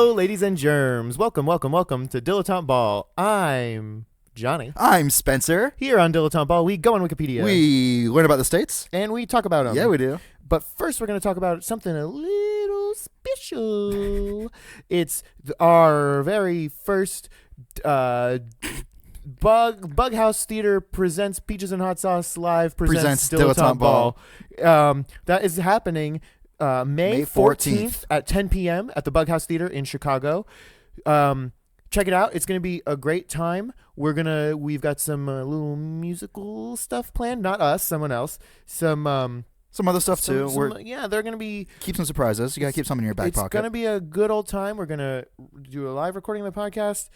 Hello, ladies and germs. Welcome to Dilettante Ball. I'm Johnny. I'm Spencer. Here on Dilettante Ball, we go on Wikipedia. We learn about the states. And we talk about them. Yeah, we do. But first, we're going to talk about something a little special. It's our very first Bughouse Theater presents Peaches and Hot Sauce Live presents Dilettante Ball. That is happening May 14th at 10 p.m. at the Bughouse Theater in Chicago. Check it out. It's going to be a great time. We've got some little musical stuff planned. Not us, someone else. Some other stuff too. They're going to be... Keep some surprises. You got to keep some in your back pocket. It's going to be a good old time. We're going to do a live recording of the podcast.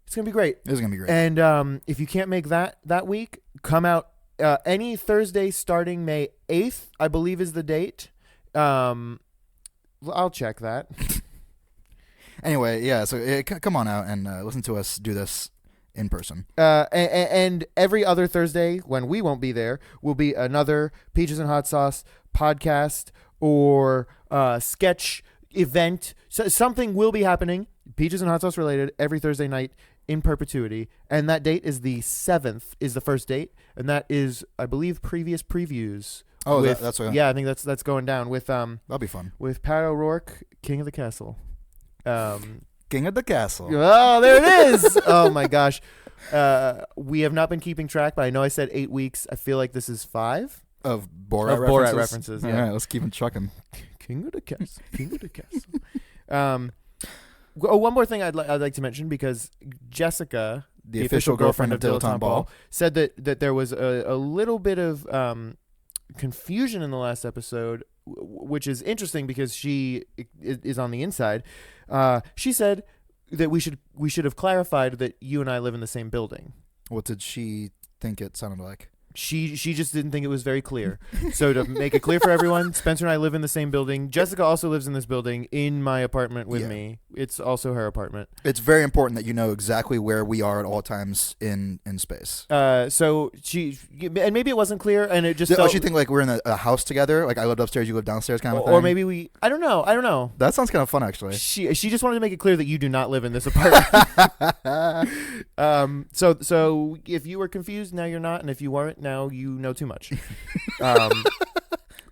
It's going to be great. It's going to be great. And if you can't make that week, come out any Thursday starting May 8th, I believe is the date. I'll check that. Anyway, yeah, so come on out and listen to us do this in person. And every other Thursday, when we won't be there, will be another Peaches and Hot Sauce podcast or sketch event. So something will be happening, Peaches and Hot Sauce related, every Thursday night in perpetuity. And that date is the 7th is the first date. And that is, I believe, previous previews. Oh, that's what... Yeah, I think that's going down with... That'll be fun. With Pat O'Rourke, King of the Castle. King of the Castle. Oh, there it is. Oh, my gosh. We have not been keeping track, but I know I said 8 weeks. I feel like this is 5. Of Borat references. Yeah. All right, let's keep them trucking. King of the Castle. King of the Castle. One more thing I'd like to mention, because Jessica, the official girlfriend of Dilettante Ball, said that there was a little bit of confusion in the last episode, which is interesting because she is on the inside. She said that we should have clarified that you and I live in the same building. What did she think it sounded like? She just didn't think it was very clear. So to make it clear for everyone, Spencer and I live in the same building. Jessica also lives in this building in my apartment with me. It's also her apartment. It's very important that you know exactly where we are at all times in space. So and maybe it wasn't clear, and it just felt, she think like we're in a house together, like I lived upstairs, you live downstairs, kind of thing. Or maybe I don't know. That sounds kind of fun, actually. She just wanted to make it clear that you do not live in this apartment. So if you were confused, now you're not, and if you weren't, now you know too much.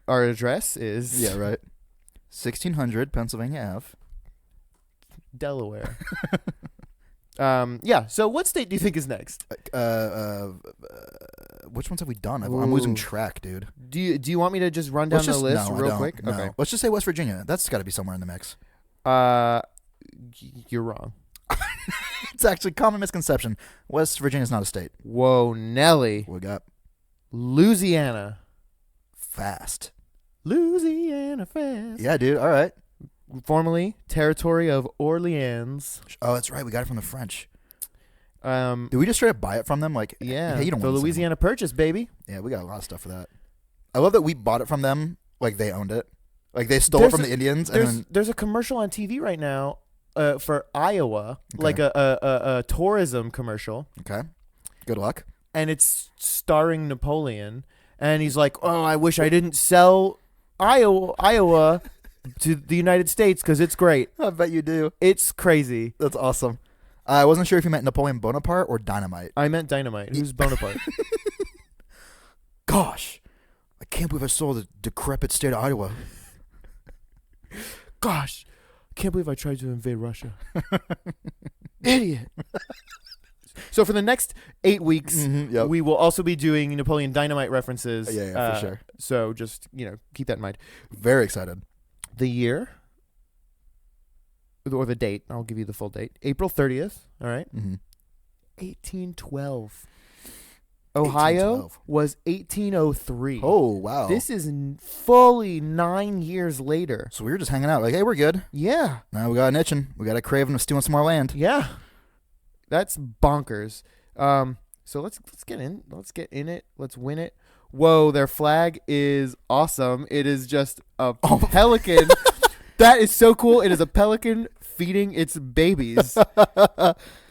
Our address is 1600 Pennsylvania Ave, Delaware. So what state do you think is next? Which ones have we done? I'm losing track, dude. Do you want me to just run down the list real quick? No. Okay. Let's just say West Virginia. That's got to be somewhere in the mix. You're wrong. It's actually common misconception. West Virginia is not a state. Whoa, Nelly. We got Louisiana. Fast. Louisiana fast. Yeah, dude. All right. Formerly territory of Orleans. Oh, that's right. We got it from the French. Did we just straight up buy it from them? Like, yeah, hey, you don't the Louisiana Purchase, baby. Yeah, we got a lot of stuff for that. I love that we bought it from them. Like they owned it. Like they stole it from the Indians. There's a commercial on TV right now for Iowa, like a tourism commercial. Okay. Good luck. And it's starring Napoleon, and he's like, "Oh, I wish I didn't sell Iowa to the United States because it's great." I bet you do. It's crazy. That's awesome. I wasn't sure if you meant Napoleon Bonaparte or Dynamite. I meant Dynamite. Who's Bonaparte? Gosh, I can't believe I sold the decrepit state of Iowa. Gosh, I can't believe I tried to invade Russia. Idiot. So for the next 8 weeks, we will also be doing Napoleon Dynamite references. Yeah, for sure. So just, keep that in mind. Very excited. The year, or the date, I'll give you the full date. April 30th, all right? 1812. Ohio was 1803. Oh, wow. This is fully 9 years later. So we were just hanging out like, hey, we're good. Yeah. Now we got an itching. We got a craving of stealing some more land. Yeah. That's bonkers. So let's get in. Let's get in it. Let's win it. Whoa, their flag is awesome. It is just a pelican. That is so cool. It is a pelican feeding its babies.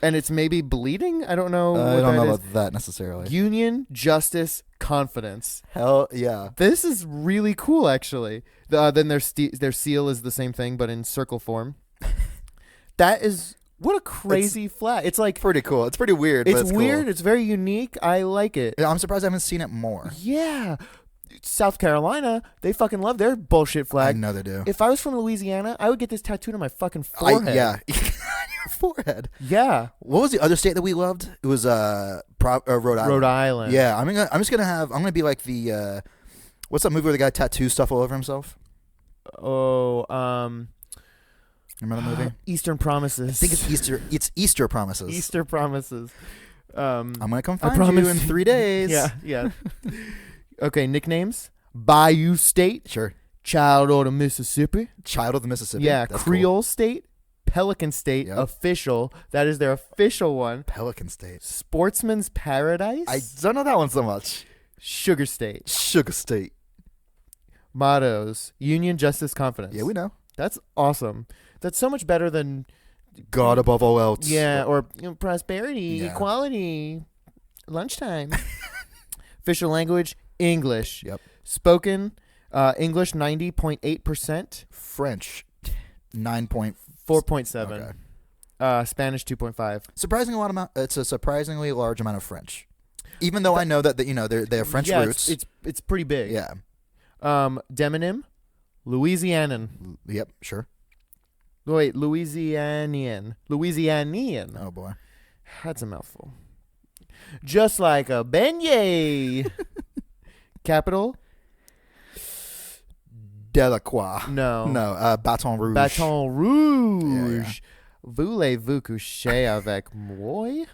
And it's maybe bleeding? I don't know. I don't know about that necessarily. Union, justice, confidence. Hell yeah. This is really cool, actually. Then their seal is the same thing, but in circle form. That is what a crazy flag. It's like pretty cool. It's pretty weird. It's but it's weird. Cool. It's very unique. I like it. I'm surprised I haven't seen it more. Yeah. South Carolina, they fucking love their bullshit flag. I know they do. If I was from Louisiana, I would get this tattooed on my fucking forehead. Yeah. Your forehead. Yeah. What was the other state that we loved? It was Rhode Island. Rhode Island. Yeah. I'm gonna be like the what's that movie where the guy tattoos stuff all over himself? Oh, remember the movie? Eastern Promises. I think it's Easter. It's Easter Promises. Easter Promises. I'm gonna come find you in 3 days. Yeah. Okay, nicknames. Bayou State. Sure. Child of the Mississippi. Child of the Mississippi. Yeah. That's Creole cool. State. Pelican State. Yep. Official. That is their official one. Pelican State. Sportsman's Paradise. I don't know that one so much. Sugar State. Sugar State. Mottos. Union, Justice, Confidence. Yeah, we know. That's awesome. That's so much better than God above all else. Yeah, or prosperity, Yeah. equality, lunchtime. Official language, English. Yep. Spoken, English 90.8%. French 9.4. 4.7. Okay. Spanish 2.5. It's a surprisingly large amount of French. Even though I know that they have French roots. It's pretty big. Yeah. Demonym, Louisianan. Yep, sure. Wait, Louisianian. Oh boy. That's a mouthful. Just like a beignet. Capital? Delacroix. No. No, Baton Rouge. Baton Rouge. Yeah. Voulez-vous coucher avec moi?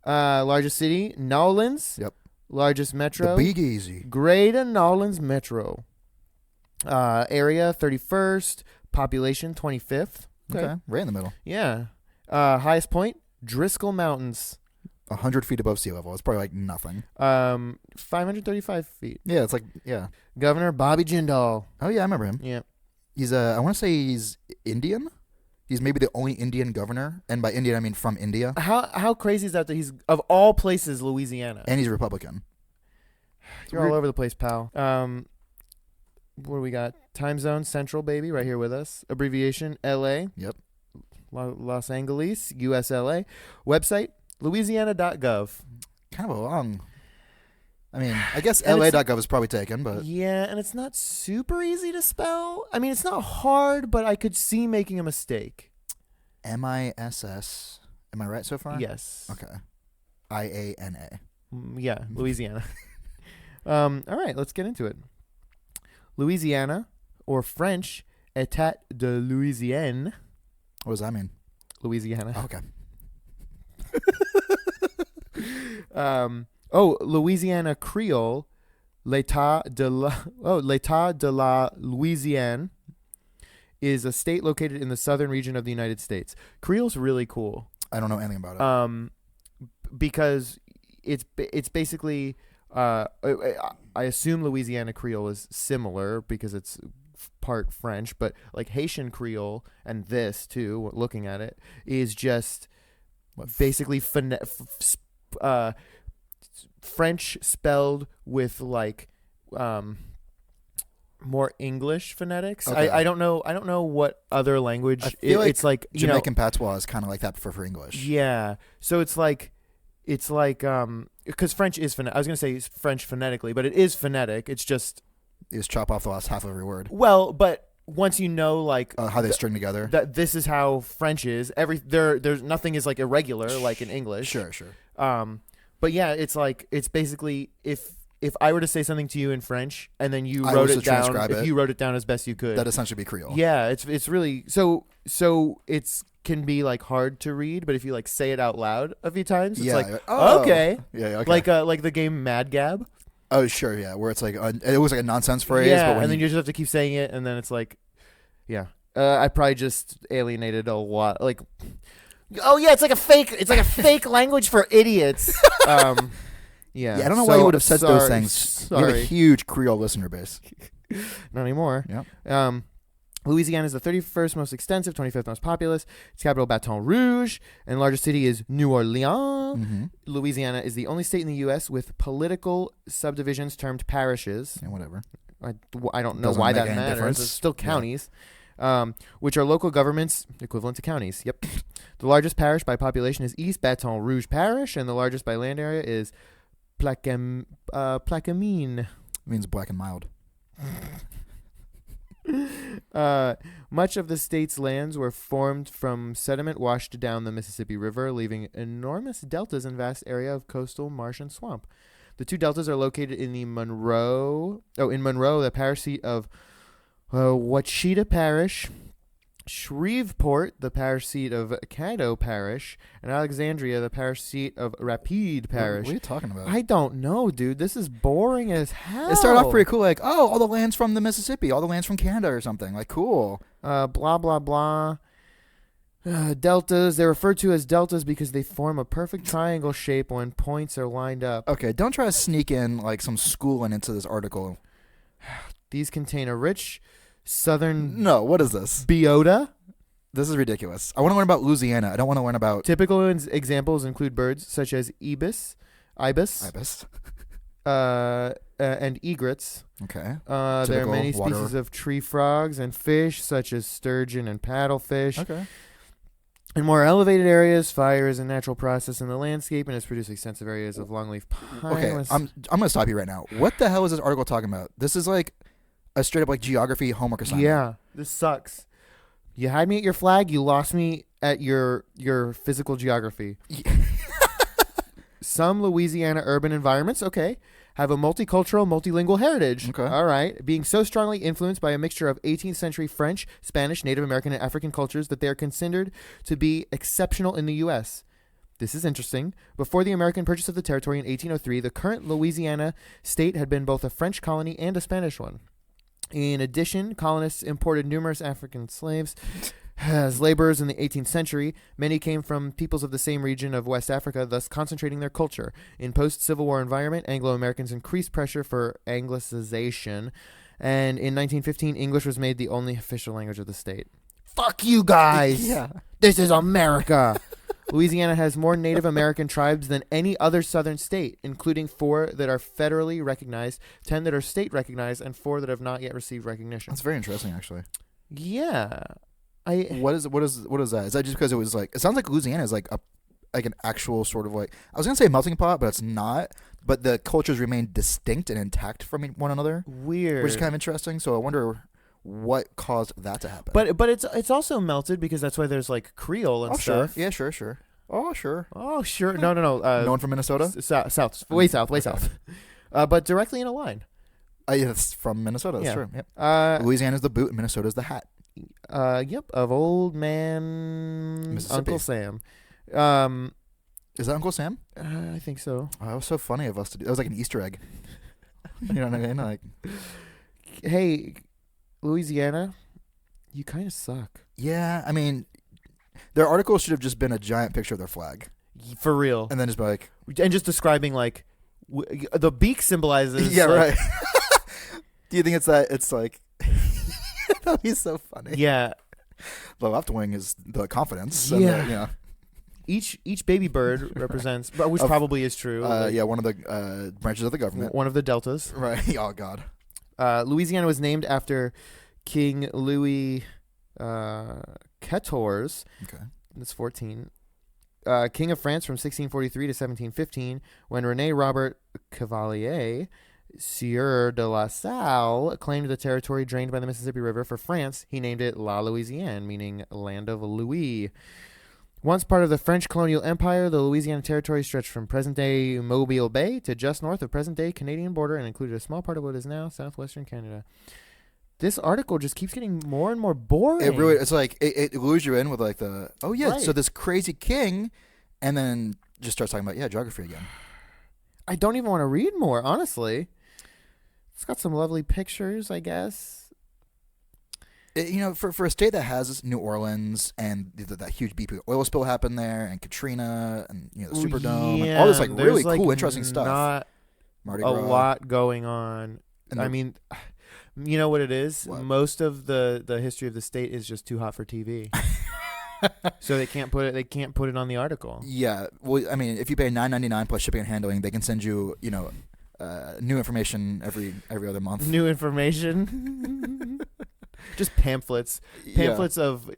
Largest city, Nolens. Yep. Largest metro, The Big Easy. Greater Nolens Metro. Area, 31st. Population, 25th. Okay. Right in the middle. Yeah. Highest point, Driscoll Mountains. 100 feet above sea level. It's probably like nothing. 535 feet. Yeah, it's like, yeah. Governor Bobby Jindal. Oh, yeah, I remember him. Yeah. He's, I want to say he's Indian. He's maybe the only Indian governor. And by Indian, I mean from India. How crazy is that he's, of all places, Louisiana? And he's a Republican. You're all over the place, pal. What do we got? Time zone, Central, baby, right here with us. Abbreviation, LA. Yep. Los Angeles, USLA. Website, louisiana.gov. Kind of a long. I mean, I guess And LA.gov is probably taken, but. Yeah, and it's not super easy to spell. I mean, it's not hard, but I could see making a mistake. MISS. Am I right so far? Yes. Okay. IANA. Yeah, Louisiana. All right, let's get into it. Louisiana, or French, État de Louisiane. What does that mean? Louisiana. Oh, okay. Louisiana Creole, L'État de la Louisiane, is a state located in the southern region of the United States. Creole's really cool. I don't know anything about it. Because it's basically I assume Louisiana Creole is similar because it's part French, but like Haitian Creole and this too, looking at it, is just basically French spelled with like more English phonetics. Okay. I don't know what other language. I feel It's like Jamaican patois is kind of like that for English. Yeah, so it's like because French is I was gonna say French phonetically, but it is phonetic. It's just You just chop off the last half of every word. well, but once you know like How they string together. that this is how French is. There's nothing is like irregular like in English. Sure. But yeah, it's basically if I were to say something to you in French and then you I wrote was it to down, transcribe if it, you wrote it down as best you could, that'd essentially be Creole. yeah, it's really so it's can be like hard to read, but if you like say it out loud a few times, it's like okay. Yeah, okay. Like the game Mad Gab. Oh, sure, yeah, where it's like it was like a nonsense phrase. Yeah, but when and then you just have to keep saying it, and then it's like, yeah. I probably just alienated a lot. Like, oh yeah, it's like a fake language for idiots. Yeah. Yeah, I don't know why you would have said those things. We have a Sorry, huge Creole listener base. not anymore. Yeah. Louisiana is the 31st most extensive, 25th most populous. Its capital, Baton Rouge, and largest city is New Orleans. Mm-hmm. Louisiana is the only state in the U.S. with political subdivisions termed parishes. Yeah, whatever. I don't know Doesn't why make that any matters. difference. It's still counties. which are local governments equivalent to counties. Yep. The largest parish by population is East Baton Rouge Parish, and the largest by land area is Plaquemine. Means black and mild. Much of the state's lands were formed from sediment washed down the Mississippi River, leaving enormous deltas and vast area of coastal marsh and swamp. The two deltas are located in Monroe, the parish seat of Wachita Parish, Shreveport, the parish seat of Caddo Parish, and Alexandria, the parish seat of Rapide Parish. What are you talking about? I don't know, dude. This is boring as hell. It started off pretty cool, like, oh, all the land's from the Mississippi, all the land's from Canada or something. Like, cool. Blah, blah, blah. Deltas. They're referred to as deltas because they form a perfect triangle shape when points are lined up. Okay, don't try to sneak in, like, some schooling into this article. These contain a rich southern... No, what is this? Biota. This is ridiculous. I want to learn about Louisiana. I don't want to learn about... Typical examples include birds such as ibis, and egrets. Okay. There are many water. species of tree frogs and fish such as sturgeon and paddlefish. Okay. In more elevated areas, fire is a natural process in the landscape and has produced extensive areas of longleaf pine. Okay, I'm going to stop you right now. What the hell is this article talking about? This is like a straight up like geography homework assignment. Yeah, this sucks. You had me at your flag, you lost me at your physical geography. Some Louisiana urban environments, okay, have a multicultural, multilingual heritage. Okay. All right. Being so strongly influenced by a mixture of 18th century French, Spanish, Native American, and African cultures that they are considered to be exceptional in the U.S. This is interesting. Before the American purchase of the territory in 1803, the current Louisiana state had been both a French colony and a Spanish one. In addition, colonists imported numerous African slaves as laborers in the 18th century. Many came from peoples of the same region of West Africa, thus concentrating their culture. In post-Civil War environment, Anglo-Americans increased pressure for Anglicization, and in 1915, English was made the only official language of the state. Fuck you guys! Yeah. This is America! Louisiana has more Native American tribes than any other southern state, including 4 that are federally recognized, 10 that are state recognized, and 4 that have not yet received recognition. That's very interesting, actually. Yeah. What is that? Is that just because it was like, it sounds like Louisiana is like an actual sort of like, I was gonna say melting pot, but it's not. But the cultures remain distinct and intact from one another. Weird. Which is kind of interesting. So I wonder what caused that to happen. But it's also melted because that's why there's like Creole and stuff. Sure. Yeah, sure. Oh, sure. Oh, sure. No. No one from Minnesota? South. Way south. But directly in a line. It's from Minnesota. That's true. Yep. Louisiana's the boot and Minnesota's the hat. Yep. Of old man Uncle Sam. Is that Uncle Sam? I think so. Oh, that was so funny of us to do. That was like an Easter egg. You know what I mean? Like, hey, Louisiana, you kind of suck. Yeah, I mean, their article should have just been a giant picture of their flag. For real. And then just be like... And just describing, like, the beak symbolizes... Yeah, like, right. Do you think it's like... That'd be so funny. Yeah. The left wing is the confidence. Yeah. And Each baby bird represents... which probably is true. One of the branches of the government. One of the deltas. Right. Oh, God. Louisiana was named after King Louis XIV. Okay. That's 14. King of France from 1643 to 1715, when René Robert Cavalier, Sieur de la Salle, claimed the territory drained by the Mississippi River for France. He named it La Louisiane, meaning land of Louis. Once part of the French colonial empire, the Louisiana territory stretched from present-day Mobile Bay to just north of present-day Canadian border and included a small part of what is now southwestern Canada. This article just keeps getting more and more boring. It's like, it lures you in with like the, oh yeah, right. So this crazy king, and then just starts talking about, geography again. I don't even want to read more, honestly. It's got some lovely pictures, I guess. For a state that has New Orleans and that huge BP oil spill happened there, and Katrina, and the Superdome, and all this like really cool, interesting stuff. Not Mardi a Gras. lot going on. And I mean, you know what it is? What? Most of the history of the state is just too hot for TV. So they can't put it on the article. Yeah. Well, I mean, if you pay $9.99 plus shipping and handling, they can send you, new information every other month. New information. Just pamphlets of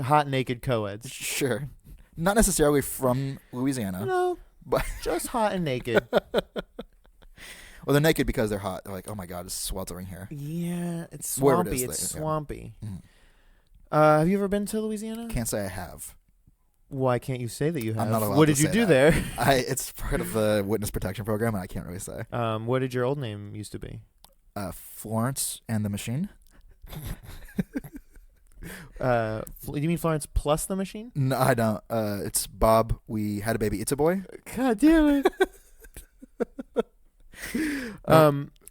hot naked co-eds. Sure. Not necessarily from Louisiana. No, but just hot and naked. Well, they're naked because they're hot. They're like, oh my god, it's sweltering here. Yeah, it's Wherever swampy. it is, It's yeah. swampy. Mhm. Have you ever been to Louisiana? Can't say I have. Why can't you say that you have? I'm not allowed What to did you say do that. there? It's part of the witness protection program, and I can't really say. What did your old name used to be? Florence and the Machine. You mean Florence plus the Machine? No, I don't. It's Bob. We had a baby. It's a boy. God damn it.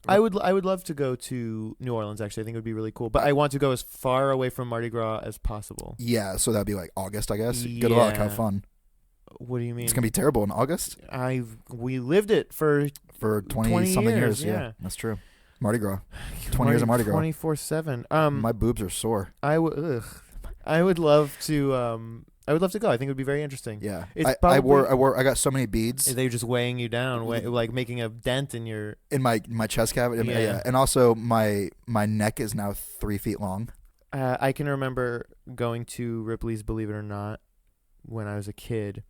I would love to go to New Orleans. Actually, I think it would be really cool. But I want to go as far away from Mardi Gras as possible. Yeah, so that'd be like August, I guess. Good luck. Have fun. What do you mean? It's gonna be terrible in August. We lived it for 20 something years. yeah. That's true. Mardi Gras. 20 years of Mardi Gras. 24/7. My boobs are sore. I would love to. I would love to go. I think it would be very interesting. Yeah, It's I got so many beads. They're just weighing you down, like making a dent in your my chest cavity. Yeah. And also my neck is now 3 feet long. I can remember going to Ripley's Believe It or Not when I was a kid,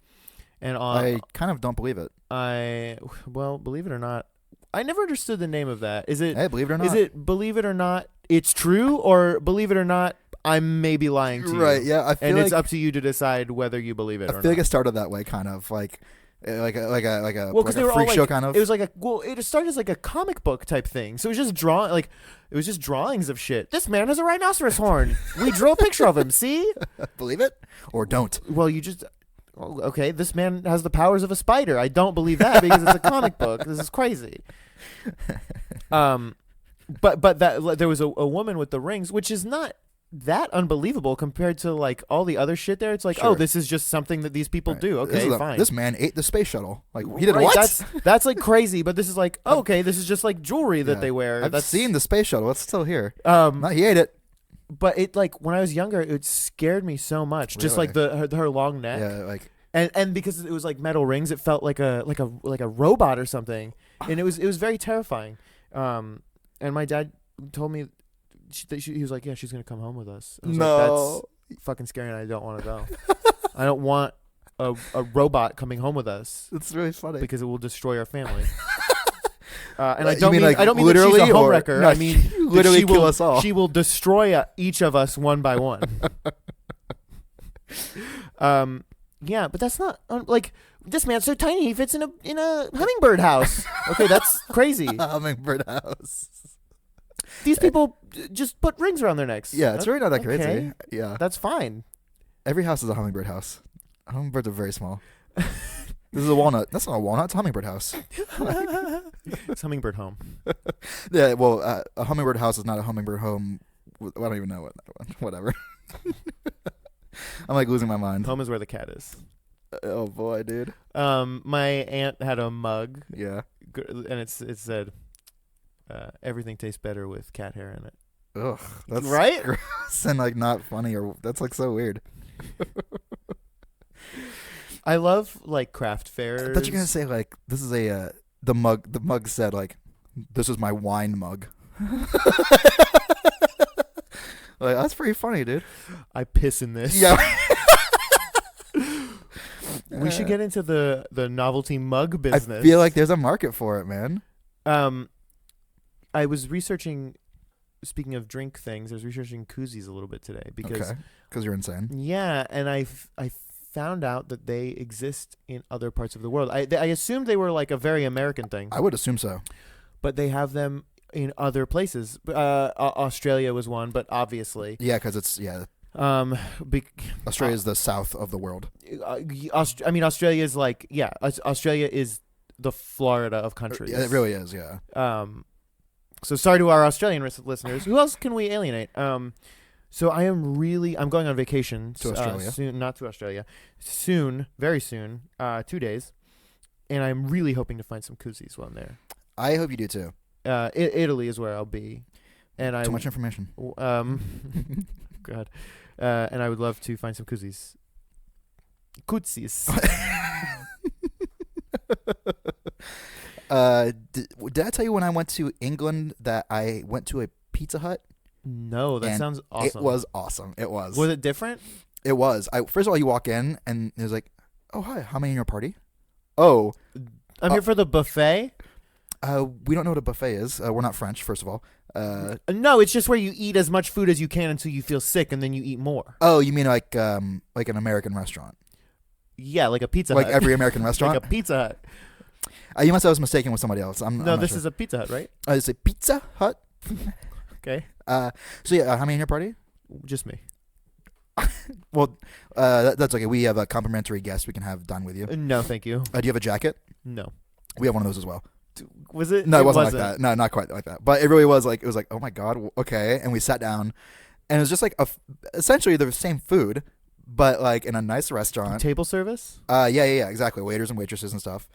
and I kind of don't believe it. Believe it or not, I never understood the name of that. Is it? Hey, believe it or not. Is it Believe It or Not? It's true, or Believe It or Not? I may be lying to you. Right. Yeah. I feel and like it's up to you to decide whether you believe it or not. I feel like it started that way, kind of like a they were freak all show kind of. It was like it started as like a comic book type thing. So it was just drawings of shit. This man has a rhinoceros horn. We drew a picture of him. See? Believe it or don't. Well, okay. This man has the powers of a spider. I don't believe that because it's a comic book. This is crazy. But that there was a woman with the rings, which is not that unbelievable compared to like all the other shit there. It's like, sure. oh, this is just something that these people do. Okay, fine. This man ate the space shuttle. Like he did right, what? That's like crazy. But this is like, okay, this is just like jewelry that they wear. I've seen the space shuttle. It's still here. He ate it. But it like when I was younger, it scared me so much. Really? Just like her long neck. Yeah, like. And because it was like metal rings, it felt like a robot or something, and it was very terrifying. And my dad told me he was like, yeah, she's gonna come home with us. I was like, that's fucking scary, and I don't want to go. I don't want a robot coming home with us. It's really funny because it will destroy our family. And I don't mean that she's a homewrecker. I mean literally kill us all. She will destroy each of us one by one. Yeah, but that's not like this man's so tiny he fits in a hummingbird house. Okay, that's crazy. A hummingbird house. These people just put rings around their necks. Yeah, it's really not that crazy. Okay. Yeah, that's fine. Every house is a hummingbird house. Hummingbirds are very small. This is a walnut. That's not a walnut. It's a hummingbird house. It's hummingbird home. Yeah, well, a hummingbird house is not a hummingbird home. I don't even know whatever. I'm like losing my mind. Home is where the cat is. Oh boy, dude. My aunt had a mug. Yeah. And it said, everything tastes better with cat hair in it. Ugh, that's right. Gross and like not funny, or that's like so weird. I love like craft fairs. I thought you were gonna say like this is the mug. The mug said like this is my wine mug. Like that's pretty funny, dude. I piss in this. Yeah. We should get into the novelty mug business. I feel like there's a market for it, man. I was researching. Speaking of drink things, I was researching koozies a little bit today because you're insane. Yeah, and I found out that they exist in other parts of the world. I assumed they were like a very American thing. I would assume so, but they have them in other places. Australia was one, but obviously, yeah, because it's Australia is the south of the world. I mean, Australia is like Australia is the Florida of countries. Yeah, it really is. Yeah. So sorry to our Australian listeners. Who else can we alienate? So I'm going on vacation to Australia. Soon, not to Australia. Soon, very soon, 2 days, and I'm really hoping to find some koozies while I'm there. I hope you do too. Italy is where I'll be, and too much information. God, and I would love to find some koozies. Koozies. Did I tell you when I went to England that I went to a Pizza Hut. No, that sounds awesome. It was awesome. It was. Was it different? It was. First of all, you walk in and there's like, oh, hi, how many in your party? Oh. I'm here for the buffet. We don't know what a buffet is. We're not French, first of all. No, it's just where you eat as much food as you can until you feel sick, and then you eat more. Oh, you mean like an American restaurant? Yeah, like a Pizza Like Hut. every American restaurant? Like a Pizza Hut. You must have was mistaken with somebody else. I'm this sure. is a Pizza Hut, right? It's a Pizza Hut. Okay. So yeah, how many in your party? Just me. Well, that's okay. We have a complimentary guest we can have done with you. No, thank you. Do you have a jacket? No. We have one of those as well. Was it? No, it wasn't like that. No, not quite like that. But it really was like, it was like, oh my God, okay. And we sat down, and it was just like essentially the same food, but like in a nice restaurant. Table service? Yeah, exactly. Waiters and waitresses and stuff.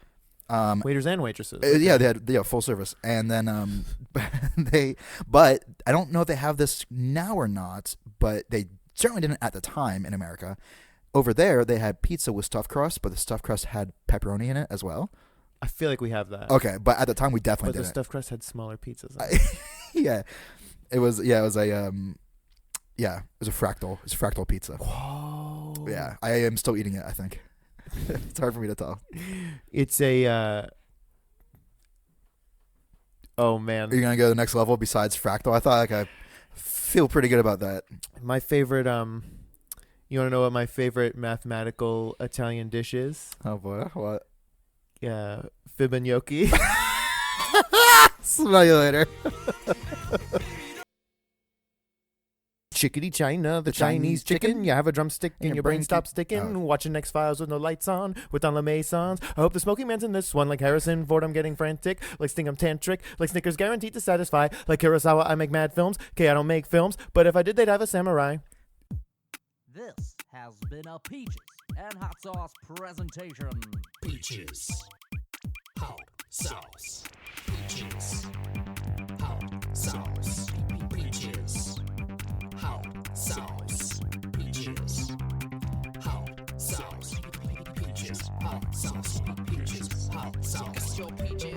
Waiters and waitresses. Yeah, they had full service, and then but I don't know if they have this now or not, but they certainly didn't at the time in America. Over there, they had pizza with stuffed crust, but the stuffed crust had pepperoni in it as well. I feel like we have that. Okay, but at the time we definitely didn't. But the stuffed crust had smaller pizzas. Yeah, it was a fractal. It's a fractal pizza. Whoa. Yeah, I am still eating it. I think it's hard for me to tell. It's a. Oh man. Are you gonna go to the next level besides fractal? I thought I feel pretty good about that. My favorite. You want to know what my favorite mathematical Italian dish is? Oh boy, what? Yeah, fibbagnochi. Smell you later. Chickadee China, the Chinese chicken. You have a drumstick and your brain stops sticking. Oh. Watching X-Files with no lights on, with Don LeMaisons. I hope the smoking man's in this one. Like Harrison Ford, I'm getting frantic. Like Sting, I'm tantric. Like Snickers, guaranteed to satisfy. Like Kurosawa, I make mad films. Okay, I don't make films, but if I did, they'd have a samurai. This has been a Peaches and Hot Sauce presentation. Peaches. Hot sauce. Peaches. Hot sauce. Peaches. Hot sauce. Peaches. Hot sauce. Peaches. Hot sauce. Peaches. Hot sauce. Your peaches.